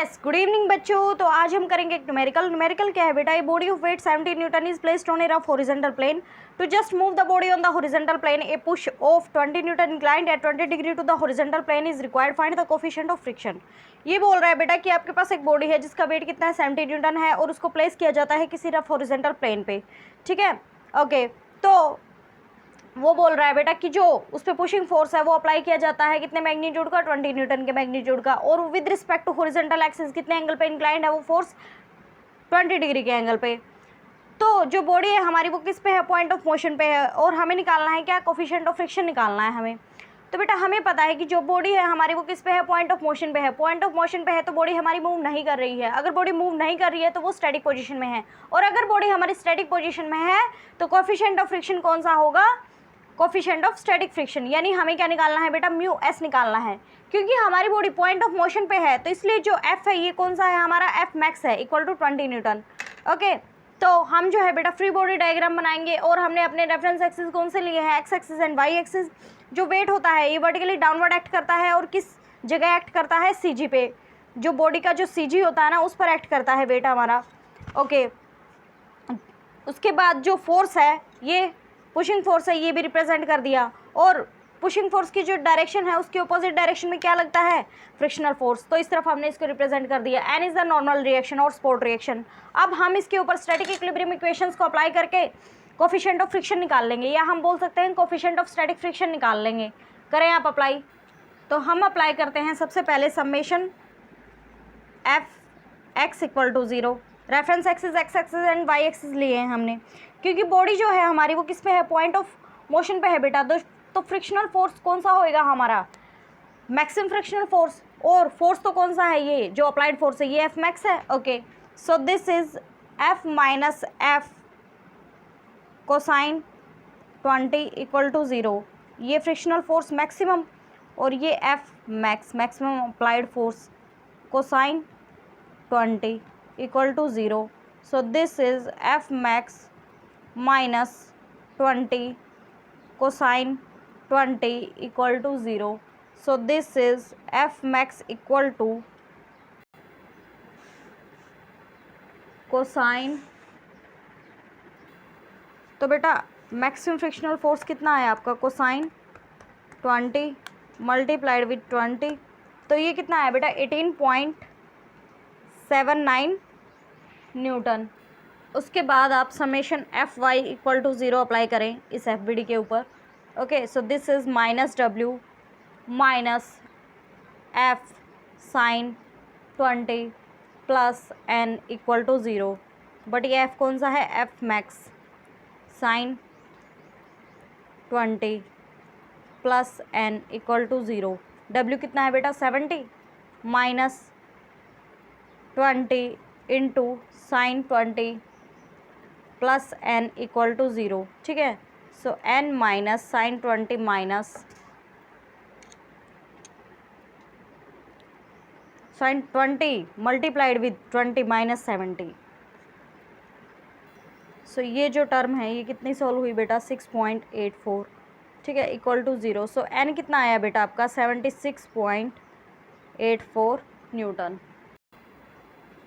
Yes, good evening बच्चों। तो आज हम करेंगे एक न्यूमेरिकल क्या है बेटा, a body of weight 70 newton is placed on a rough horizontal plane to just move the body on the horizontal plane, a push of 20 newton inclined at 20 degree to the horizontal plane is required, find the coefficient of friction. ये बोल रहा है बेटा कि आपके पास एक body है जिसका वेट कितना है 70 न्यूटन है और उसको प्लेस किया जाता है किसी रफ हॉरिजॉन्टल प्लेन पे, ठीक है। ओके, तो वो बोल रहा है बेटा कि जो उस पर पुशिंग फोर्स है वो अप्लाई किया जाता है कितने मैग्नीट्यूड का, 20 न्यूटन के मैग्नीट्यूड का, और with respect to horizontal axis कितने एंगल पे इंक्लाइंड है वो फोर्स, 20 डिग्री के एंगल पे। तो जो बॉडी है हमारी वो किस पे है, पॉइंट ऑफ मोशन पे है, और हमें निकालना है क्या, कोफिशिएंट ऑफ फ्रिक्शन निकालना है हमें। तो बेटा हमें पता है कि जो बॉडी है हमारी वो किस पे है, पॉइंट ऑफ मोशन पे है। पॉइंट ऑफ मोशन पे है तो बॉडी हमारी मूव नहीं कर रही है। अगर बॉडी मूव नहीं कर रही है तो वो स्टैटिक पोजीशन में है, और अगर बॉडी हमारी स्टैटिक पोजीशन में है तो कोफिशिएंट ऑफ फ्रिक्शन कौन सा होगा, कोफिशिएंट ऑफ स्टैटिक फ्रिक्शन। यानी हमें क्या निकालना है बेटा, म्यू एस निकालना है। क्योंकि हमारी बॉडी पॉइंट ऑफ मोशन पे है तो इसलिए जो एफ है ये कौन सा है हमारा, एफ मैक्स है, इक्वल टू 20 न्यूटन। ओके, तो हम जो है बेटा फ्री बॉडी डायग्राम बनाएंगे, और हमने अपने रेफरेंस एक्सिस कौन से लिए हैं, x axis and y axis. जो वेट होता है ये वर्टिकली डाउनवर्ड एक्ट करता है, और किस जगह एक्ट करता है, सी जी पे। जो बॉडी का जो सी जी होता है ना उस पर एक्ट करता है वेट हमारा। ओके, उसके बाद जो फोर्स है ये पुशिंग फोर्स है, ये भी रिप्रेजेंट कर दिया, और पुशिंग फोर्स की जो डायरेक्शन है उसके अपोजिट डायरेक्शन में क्या लगता है, फ्रिक्शनल फोर्स। तो इस तरफ हमने इसको रिप्रेजेंट कर दिया। N is the normal reaction और स्पोर्ट रिएक्शन। अब हम इसके ऊपर स्टैटिक इक्विलिब्रियम इक्वेशंस को अप्लाई करके कोफिशिएंट ऑफ फ्रिक्शन निकाल लेंगे, या हम बोल सकते हैं कोफिशिएंट ऑफ स्टैटिक फ्रिक्शन निकाल लेंगे। करें आप अप्लाई, तो हम अप्लाई करते हैं सबसे पहले summation F x equal to 0। Reference axis x axis and y axis लिए हैं हमने, क्योंकि बॉडी जो है हमारी वो किस पे है, पॉइंट ऑफ मोशन पे है बेटा। तो फ्रिक्शनल फोर्स कौन सा होएगा हमारा, मैक्सिमम फ्रिक्शनल फोर्स, और फोर्स तो कौन सा है, ये जो अप्लाइड फोर्स है ये एफ मैक्स है। Okay, so this is F minus F cosine 20 equal to 0। ये फ्रिक्शनल फोर्स मैक्सिमम, और ये F max maximum applied force cosine 20 equal to 0. So this is f max minus 20 cosine 20 equal to 0. So this is f max equal to cosine। तो बेटा maximum frictional force कितना है आपका, cosine 20 multiplied with 20, तो ये कितना है बेटा 18.79 न्यूटन। उसके बाद आप summation F y equal to 0 apply करें इस एफ बी डी के ऊपर। Okay, so this is minus W minus F sine 20 plus N equal to 0। But ये एफ कौन सा है, F max sine 20 plus N equal to 0। W कितना है बेटा 70 minus 20 into sine 20 plus N equal to 0, ठीक है। So N minus sine 20 minus sine 20 multiplied with 20 minus 70। So ये जो टर्म है ये कितनी सॉल्व हुई बेटा, 6.84, ठीक है, इक्वल टू 0। सो एन कितना आया बेटा आपका 76.84 न्यूटन।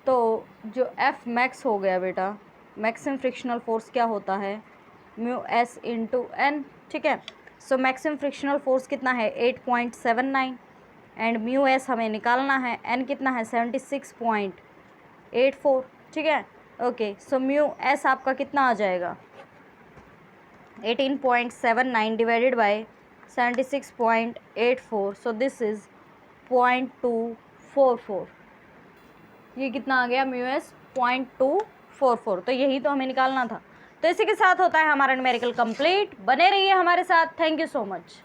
तो जो एफ मैक्स हो गया बेटा, मैक्सिमम फ्रिक्शनल फोर्स क्या होता है, म्यू एस इंटू एन, ठीक है। सो मैक्सिमम फ्रिक्शनल फोर्स कितना है 8.79, एंड म्यू एस हमें निकालना है, एन कितना है 76.84, ठीक है। ओके, सो म्यू एस आपका कितना आ जाएगा 18.79 divided by 76.84, so this is 0.244। ये कितना आ गया, म्यू एस 0.244। तो यही तो हमें निकालना था। तो इसी के साथ होता है हमारा न्यूमेरिकल कंप्लीट। बने रहिए हमारे साथ। Thank you so much.